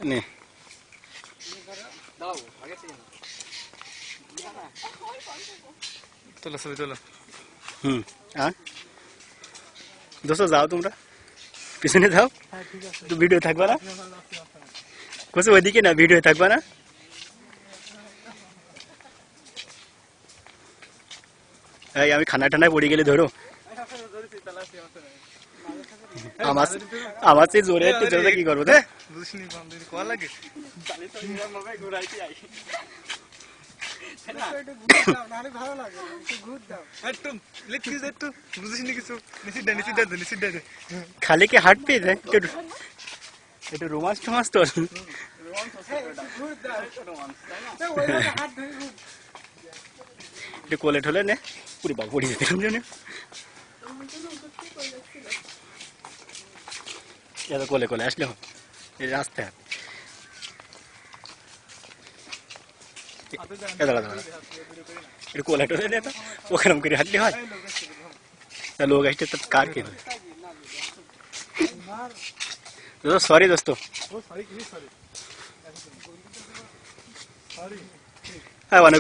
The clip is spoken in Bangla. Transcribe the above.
নে তোলো ছবি তোলো। দোস্ত যাও তোমরা পিছনে যাও তো ভিডিও থাকবে না কোথাও ওইদিকে না ভিডিও থাকবে না এই আমি খানা টানায় পড়ে গেলে ধরো আমার আমার সেই জোরে একটু জোরে কি করবো রে বুঝিনি বান্ধবী কল লাগে খালি কি হাট পেয়ে যায় একটু রোমান্স টোমান্স তো একটু কোলে ঠোলে নে পুরি বাবু পড়ে যেতে এত কোলে কোলে আসলে এই রাস্তায় একটু কোলে টোলে নে তো ওখানে করে হাঁটলে হয় लोग আসতে তো কার কে सॉरी दोस्तों हाँ